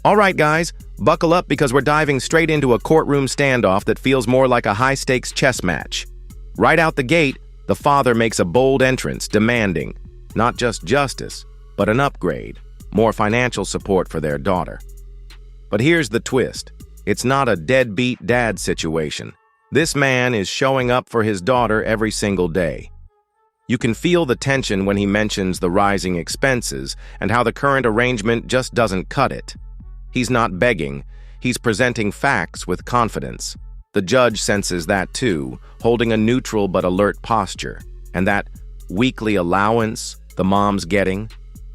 All right, guys, buckle up because we're diving straight into a courtroom standoff that feels more like a high-stakes chess match. Right out the gate, the father makes a bold entrance, demanding not just justice, but an upgrade, more financial support for their daughter. But here's the twist. It's not a deadbeat dad situation. This man is showing up for his daughter every single day. You can feel the tension when he mentions the rising expenses and how the current arrangement just doesn't cut it. He's not begging, he's presenting facts with confidence. The judge senses that too, holding a neutral but alert posture. And that weekly allowance the mom's getting?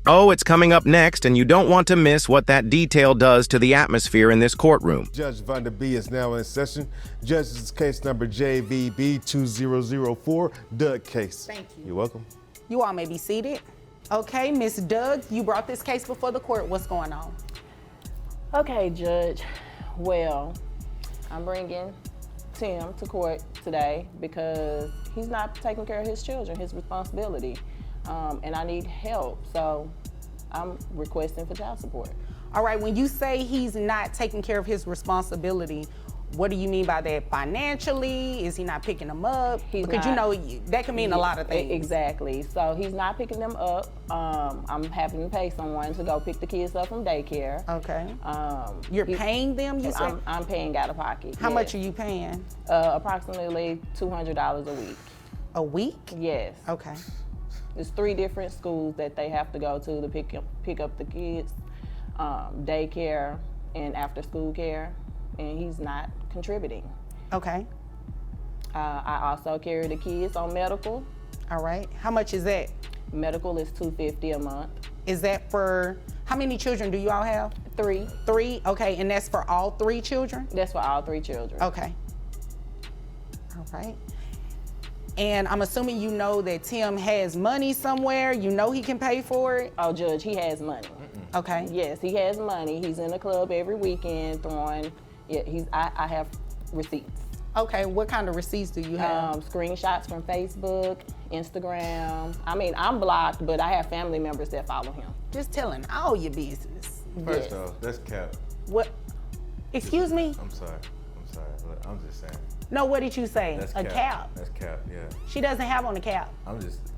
Oh, it's coming up next, and you don't want to miss what that detail does to the atmosphere in this courtroom. Judge Vanda B is now in session. Judge, this is case number JVB 2004, Doug case. Thank you. You're welcome. You all may be seated. Okay, Miss Doug, you brought this case before the court. What's going on? Okay, Judge. Well, I'm bringing Tim to court today because he's not taking care of his children, his responsibility, and I need help, so I'm requesting for child support. All right, when you say he's not taking care of his responsibility, what do you mean by that? Financially? Is he not picking them up? Because you know, that can mean a lot of things. Exactly. So he's not picking them up. I'm having to pay someone to go pick the kids up from daycare. Okay. You're paying them, you said? I'm paying out of pocket. How much are you paying? Approximately $200 a week. A week? Yes. Okay. There's 3 different schools that they have to go to pick up the kids, daycare and after school care, and he's not contributing. Okay. I also carry the kids on medical. All right. How much is that? Medical is $250 a month. Is that for, how many children do you all have? 3. 3? Okay, and that's for all 3 children? That's for all 3 children. Okay. All right. And I'm assuming you know that Tim has money somewhere. You know he can pay for it? Oh, Judge, he has money. Okay. Yes, he has money. He's in the club every weekend throwing, I have receipts. Okay, what kind of receipts do you have? Screenshots from Facebook, Instagram. I mean, I'm blocked, but I have family members that follow him. Just telling all your business. First off, that's cap. What? Excuse me? I'm sorry. I'm just saying. No, what did you say? That's a cap. That's cap, yeah. She doesn't have on a cap.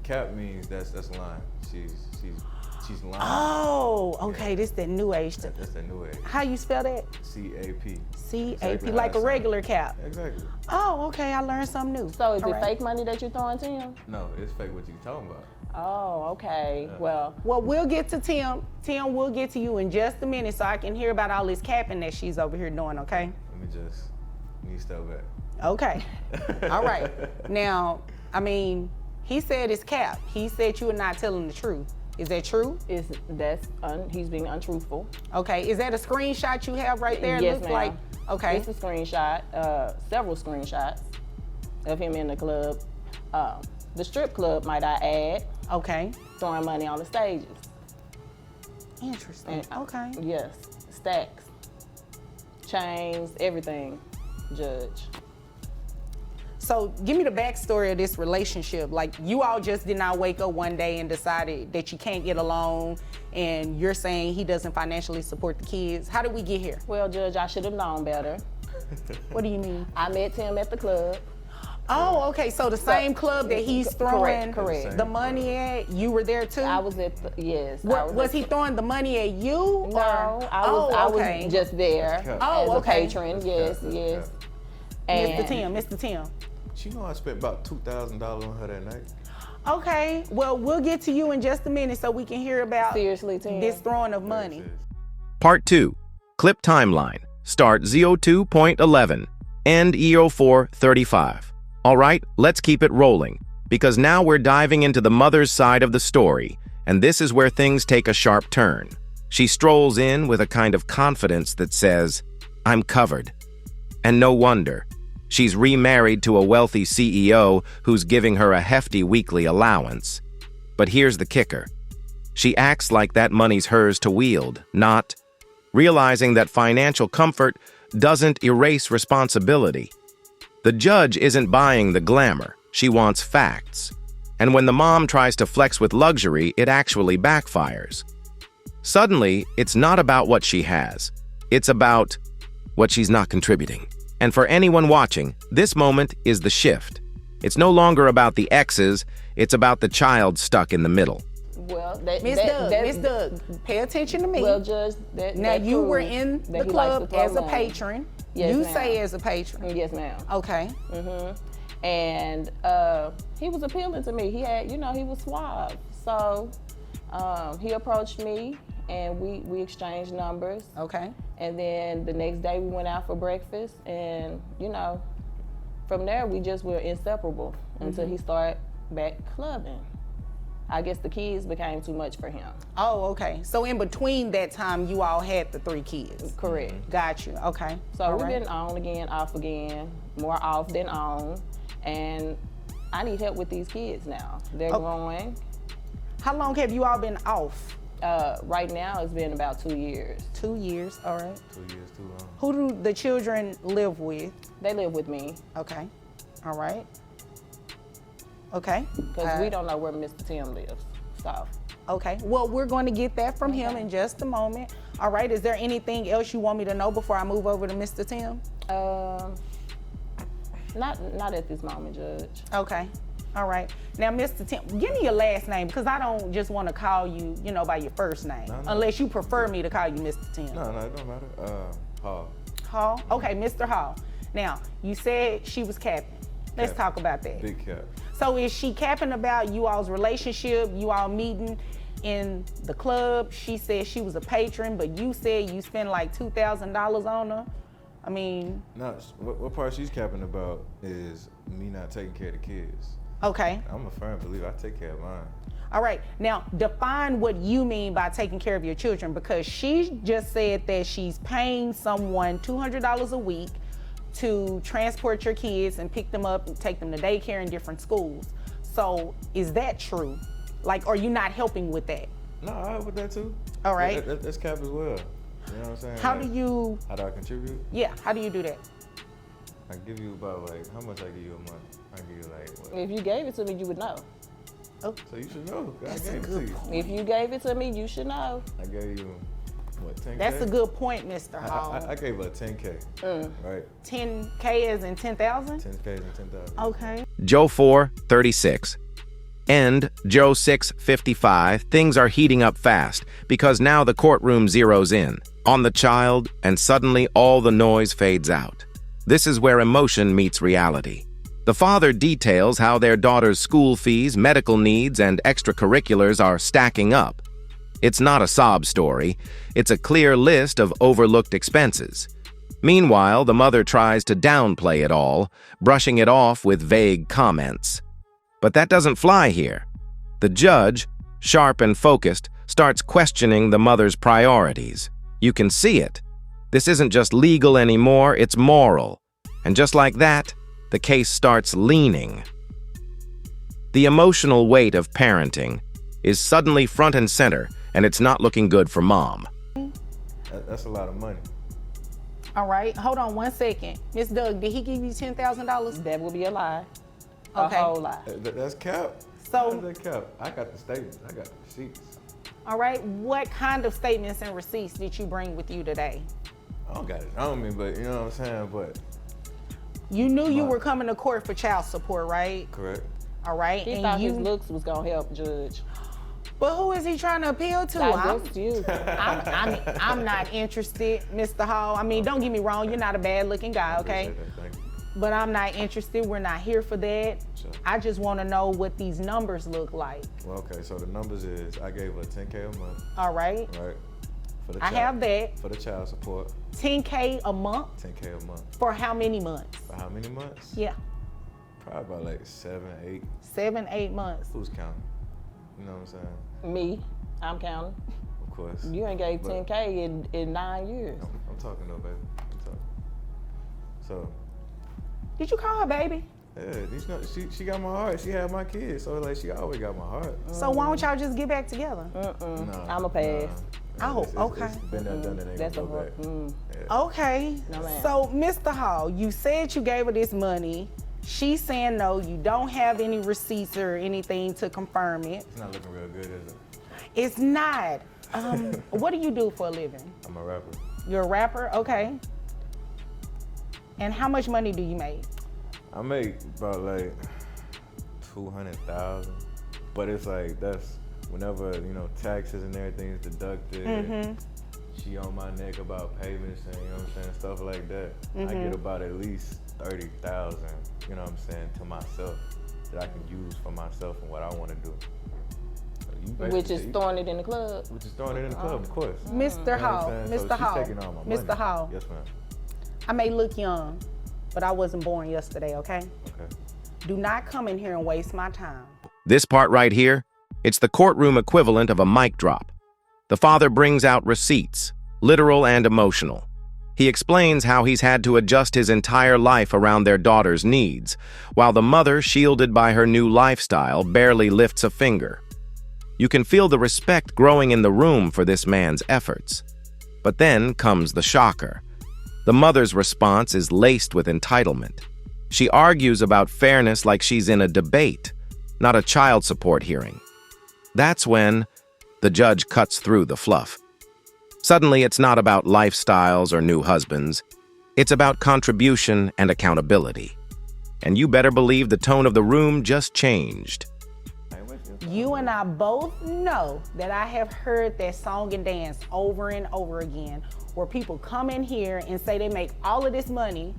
Cap means that's lying. She's lying. Oh, okay, this that new age stuff. That's the new age. How you spell that? C-A-P. C-A-P, Exactly like how a I regular cap. Exactly. Oh, okay, I learned something new. So is All it right. fake money that you're throwing to him? No, it's fake what you talking about. Oh, okay. Well, We'll get to Tim. Tim, we'll get to you in just a minute so I can hear about all this capping that she's over here doing, okay? Let me step back. Okay. All right. Now, I mean, he said it's cap. He said you are not telling the truth. Is that true? he's being untruthful. Okay. Is that a screenshot you have right there? Yes, Looks ma'am. like. Okay. It's a screenshot, several screenshots of him in the club. The strip club, might I add, Okay. throwing money on the stages. Interesting. Okay. Yes, stacks, chains, everything, Judge. So give me the backstory of this relationship. Like, you all just did not wake up one day and decided that you can't get along, and you're saying he doesn't financially support the kids. How did we get here? Well, Judge, I should have known better. What do you mean? I met Tim at the club. Oh, okay. So the same club that he's throwing Correct. the money at, you were there too? I was at the, yes. Was he throwing the money at you? No, or? I was just there Oh, as okay. a patron. Yes. Mr. Tim. She know I spent about $2,000 on her that night. Okay, well, we'll get to you in just a minute so we can hear about Seriously, Tim. this throwing of money. Part 2. Clip timeline. Start ZO2.11. End EO435. All right, let's keep it rolling, because now we're diving into the mother's side of the story, and this is where things take a sharp turn. She strolls in with a kind of confidence that says, "I'm covered." And no wonder. She's remarried to a wealthy CEO who's giving her a hefty weekly allowance. But here's the kicker. She acts like that money's hers to wield, not realizing that financial comfort doesn't erase responsibility. The judge isn't buying the glamour. She wants facts. And when the mom tries to flex with luxury, it actually backfires. Suddenly, it's not about what she has. It's about what she's not contributing. And for anyone watching, this moment is the shift. It's no longer about the exes, it's about the child stuck in the middle. Well, Miss Doug, pay attention to me. Well, Judge, now you were in the club as a money. patron. Yes, you ma'am. say as a patron. Yes, ma'am. Okay. And he was appealing to me. He had, he was suave. So he approached me and we exchanged numbers. Okay. And then the next day we went out for breakfast and, from there we just were inseparable until he started back clubbing. I guess the kids became too much for him. Oh, okay. So in between that time, you all had the 3 kids. Correct. Got you. Okay. So All we've right. been on again, off again, more off than on. And I need help with these kids now. They're growing. How long have you all been off? Right now it's been about 2 years. 2 years. All right. 2 years too long. Who do the children live with? They live with me Okay. All right. Okay. because we don't know where Mr. Tim lives. So Okay. Well, we're going to get that from him in just a moment. All right. Is there anything else you want me to know before I move over to Mr. Tim? not at this moment, Judge. Okay. All right. Now, Mr. Tim, give me your last name because I don't just want to call you, by your first name, No. unless you prefer me to call you Mr. Tim. No, it don't matter. Hall. Hall? Okay, Mr. Hall. Now, you said she was capping. Let's Cap. talk about that. Big cap. So is she capping about you all's relationship, you all meeting in the club? She said she was a patron, but you said you spent like $2,000 on her. I mean, No, what part she's capping about is me not taking care of the kids. okay. I'm a firm believer. I take care of mine. All right, now define what you mean by taking care of your children, because she just said that she's paying someone $200 a week to transport your kids and pick them up and take them to daycare in different schools. So is that true? Like, are you not helping with that? No, I help with that too. All right. That's cap as well. You know what I'm saying? How Like, do you, How do I contribute? yeah, how do you do that? I give you about how much I give you a month? I give you what? If you gave it to me, you would know. So you should know. I That's a gave it to good you. point. If you gave it to me, you should know. I gave you, what, 10K? That's a good point, Mr. Hall. I gave her 10K, right? 10K as in 10,000? 10K and 10,000. Okay. Joe 4, 36. End Joe 6, 55. Things are heating up fast because now the courtroom zeroes in on the child and suddenly all the noise fades out. This is where emotion meets reality. The father details how their daughter's school fees, medical needs, and extracurriculars are stacking up. It's not a sob story. It's a clear list of overlooked expenses. Meanwhile, the mother tries to downplay it all, brushing it off with vague comments. But that doesn't fly here. The judge, sharp and focused, starts questioning the mother's priorities. You can see it. This isn't just legal anymore, it's moral. And just like that, the case starts leaning. The emotional weight of parenting is suddenly front and center, and it's not looking good for mom. That's a lot of money. All right, hold on 1 second. Miss Doug, did he give you $10,000? That would be a lie. Okay. A whole lie. That's cap. So- How's that cap? I got the statements. I got the receipts. All right, what kind of statements and receipts did you bring with you today? I don't got it on me, but you know what I'm saying? But You knew you My- were coming to court for child support, right? correct. All right, He and thought you. his looks was gonna help, Judge. But who is he trying to appeal to? Not just you. I'm not interested, Mr. Hall. I mean, don't get me wrong, you're not a bad-looking guy, okay? Appreciate that. Thank you. But I'm not interested. We're not here for that. Sure. I just want to know what these numbers look like. Well, okay, so the numbers is I gave her 10K a month, All right, right? For the I have that. For the child support, 10K a month 10K a month. for how many months? For how many months? Yeah, Probably about like 7, 8. 7, 8 months. Who's counting? You know what I'm saying? Me, I'm counting. Of course. You ain't gave But- 10K in 9 years. I'm talking though, baby. I'm talking. So, Did you call her baby? yeah, she got my heart. She had my kids, so like she always got my heart. So why don't y'all just get back together? Nah, I'm a pass. Oh, okay. It's been there, done it. Ain't That's a gonna go back. Okay. No, ma'am. So, Mr. Hall, you said you gave her this money. She's saying no, you don't have any receipts or anything to confirm it. It's not looking real good, is it? It's not. What do you do for a living? I'm a rapper. You're a rapper? Okay. And how much money do you make? I make about like 200,000, but it's like that's whenever taxes and everything is deducted. She on my neck about payments and you know what I'm saying, stuff like that. I get about at least 30,000, you know what I'm saying, to myself that I can use for myself and what I want to do. Which is throwing it in the club. Which is throwing it in the club, of course. Mr. Hall, Mr. Hall, She's taking all my money. Mr. Hall. Yes, ma'am. I may look young, but I wasn't born yesterday, okay? Okay. Do not come in here and waste my time. This part right here, it's the courtroom equivalent of a mic drop. The father brings out receipts, literal and emotional. He explains how he's had to adjust his entire life around their daughter's needs, while the mother, shielded by her new lifestyle, barely lifts a finger. You can feel the respect growing in the room for this man's efforts. But then comes the shocker. The mother's response is laced with entitlement. She argues about fairness like she's in a debate, not a child support hearing. That's when the judge cuts through the fluff. Suddenly, it's not about lifestyles or new husbands. It's about contribution and accountability. And you better believe the tone of the room just changed. You and I both know that I have heard that song and dance over and over again, where people come in here and say they make all of this money,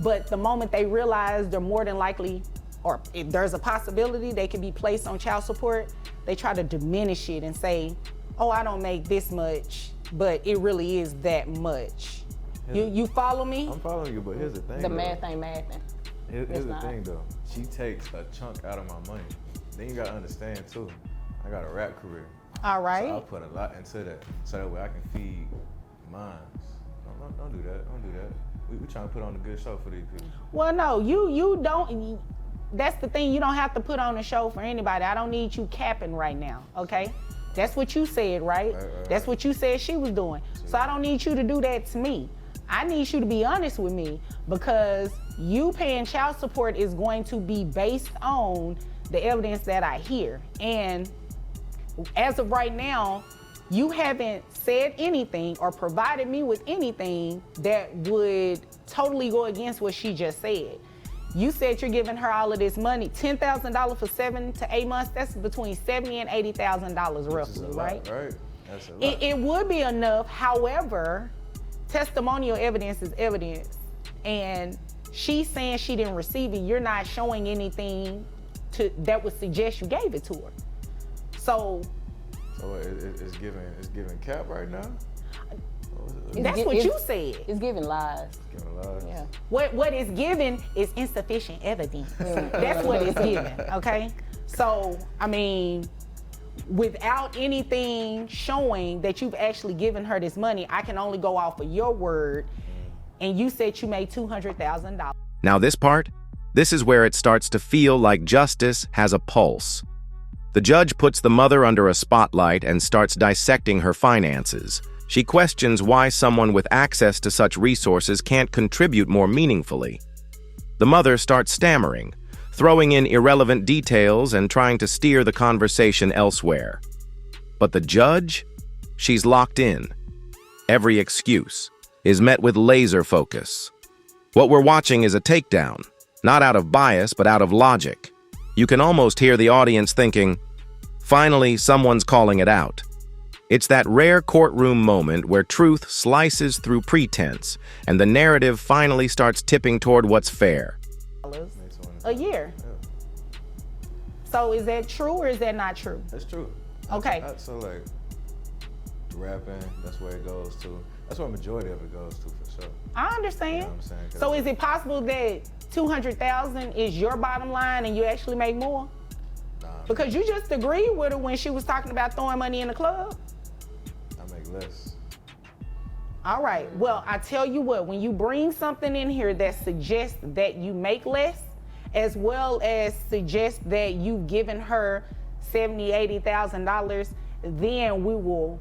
but the moment they realize they're more than likely, or if there's a possibility they could be placed on child support, they try to diminish it and say, oh, I don't make this much, but it really is that much. You follow me? I'm following you, but here's the thing. The math ain't mathing. Here's the thing though. She takes a chunk out of my money. Then you gotta understand too, I got a rap career. All right. So I put a lot into that, so that way I can feed mine. Don't do that. Don't do that. We trying to put on a good show for these people. Well, no, you don't. That's the thing. You don't have to put on a show for anybody. I don't need you capping right now. Okay. That's what you said, right? That's what you said she was doing. So I don't need you to do that to me. I need you to be honest with me, because you paying child support is going to be based on the evidence that I hear. And as of right now, you haven't said anything or provided me with anything that would totally go against what she just said. You said you're giving her all of this money, $10,000 for 7 to 8 months. That's between $70,000 and $80,000 roughly, right? Right. That's a lot. It would be enough. However, testimonial evidence is evidence, and she's saying she didn't receive it. You're not showing anything that would suggest you gave it to her. So it's giving cap right now. That's what you said. It's giving lies. It's giving lies. Yeah. What it's given is insufficient evidence. That's what it's given, okay? So, I mean, without anything showing that you've actually given her this money, I can only go off of your word, and you said you made $200,000. Now this part, this is where it starts to feel like justice has a pulse. The judge puts the mother under a spotlight and starts dissecting her finances. She questions why someone with access to such resources can't contribute more meaningfully. The mother starts stammering, throwing in irrelevant details and trying to steer the conversation elsewhere. But the judge? She's locked in. Every excuse is met with laser focus. What we're watching is a takedown, not out of bias, but out of logic. You can almost hear the audience thinking, finally, someone's calling it out. It's that rare courtroom moment where truth slices through pretense and the narrative finally starts tipping toward what's fair. A year. Yeah. So is that true or is that not true? That's true. Okay. So like rapping, that's where it goes to. That's where the majority of it goes to for sure. I understand. You know what I'm saying? So is it possible that $200,000 is your bottom line and you actually make more? Nah, Because you just agreed with her when she was talking about throwing money in the club. I make less. All right, well, I tell you what, when you bring something in here that suggests that you make less, as well as suggests that you've given her $70,000, $80,000, then we will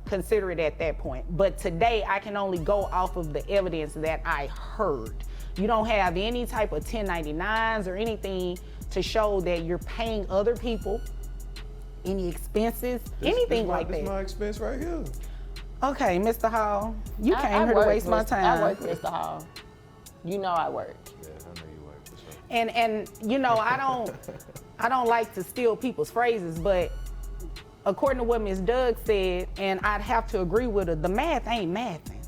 consider it at that point. But today, I can only go off of the evidence that I heard. You don't have any type of 1099s or anything to show that you're paying other people any expenses, anything like This that. my expense right here. Okay, Mr. Hall, you I came here to work, waste my Mr. time. I work, Mr. Hall. You know I work. Yeah, I know you work for sure. And you know, I don't like to steal people's phrases, but according to what Ms. Doug said, and I'd have to agree with her, the math ain't mathing.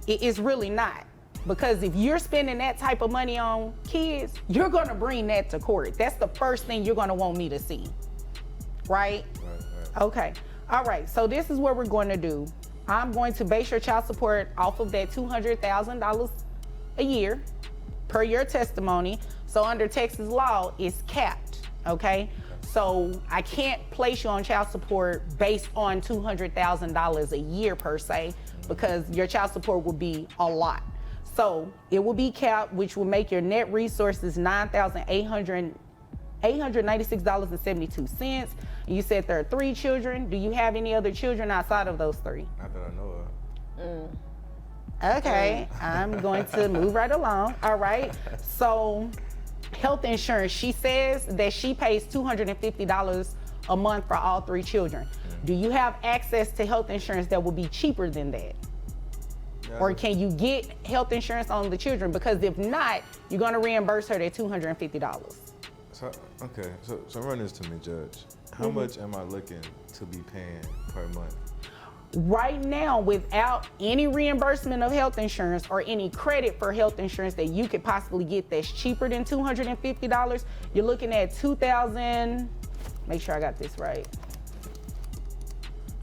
It's really not. Because if you're spending that type of money on kids, you're gonna bring that to court. That's the first thing you're gonna want me to see, right? Right. Okay, all right, so this is what we're going to do. I'm going to base your child support off of that $200,000 a year per your testimony. So under Texas law, it's capped, okay? So I can't place you on child support based on $200,000 a year per se, because your child support will be a lot. So it will be capped, which will make your net resources $896.72. You said there are 3 children. Do you have any other children outside of those 3? Not that I know of. Okay, I'm going to move right along. All right. So health insurance, she says that she pays $250 a month for all 3 children. Do you have access to health insurance that will be cheaper than that? Or can you get health insurance on the children? Because if not, you're gonna reimburse her that $250. So run this to me, Judge. How much am I looking to be paying per month? Right now, without any reimbursement of health insurance or any credit for health insurance that you could possibly get that's cheaper than $250, you're looking at make sure I got this right,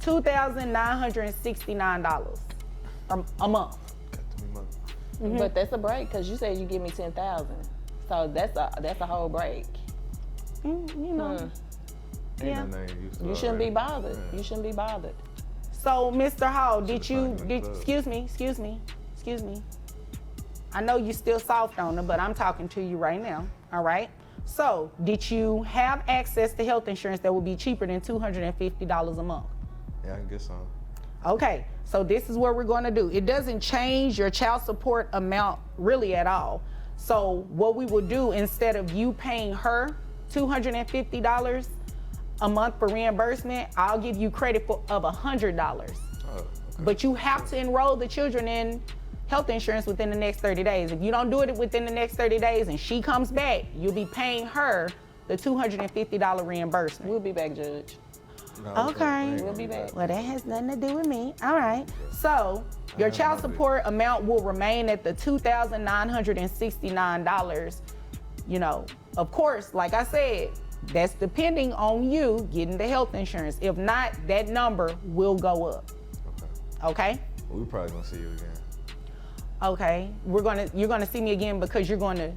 $2,969 a month. Got 3 months. But that's a break, because you said you give me 10,000. So that's a whole break. You know. Yeah. Ain't no name used to You shouldn't be already. bothered. Yeah. You shouldn't be bothered. So, Mr. Hall, Should've signed in the club. excuse me. I know you still soft on her, but I'm talking to you right now, all right? So, did you have access to health insurance that would be cheaper than $250 a month? Yeah, I can get some. Okay, so this is what we're gonna do. It doesn't change your child support amount really at all. So what we will do, instead of you paying her $250 a month for reimbursement, I'll give you credit of $100. Oh, okay. But you have to enroll the children in health insurance within the next 30 days. If you don't do it within the next 30 days and she comes back, you'll be paying her the $250 reimbursement. We'll be back, Judge. No, Okay. We'll be back. Well, that has nothing to do with me. All right. So your child support amount will remain at the $2,969. You know, of course, like I said, that's depending on you getting the health insurance. If not, that number will go up. Okay? We probably gonna see you again. Okay. You're gonna see me again because you're gonna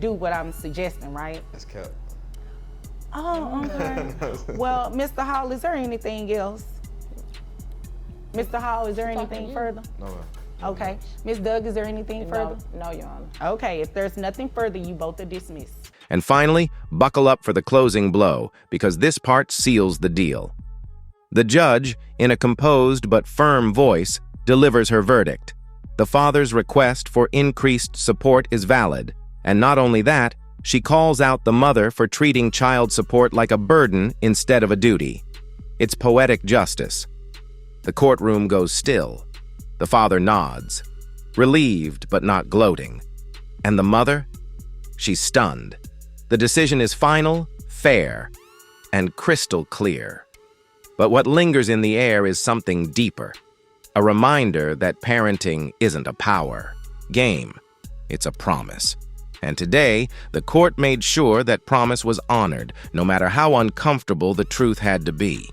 do what I'm suggesting, right? That's kept. Oh, okay. Well, Mr. Hall, is there anything else? Mr. Hall, is there anything further? No, man. Okay. Ms. Doug, is there anything further? No, Your Honor. Okay, if there's nothing further, you both are dismissed. And finally, buckle up for the closing blow, because this part seals the deal. The judge, in a composed but firm voice, delivers her verdict. The father's request for increased support is valid, and not only that, she calls out the mother for treating child support like a burden instead of a duty. It's poetic justice. The courtroom goes still. The father nods, relieved but not gloating. And the mother? She's stunned. The decision is final, fair, and crystal clear. But what lingers in the air is something deeper. A reminder that parenting isn't a power game. It's a promise. And today, the court made sure that promise was honored, no matter how uncomfortable the truth had to be.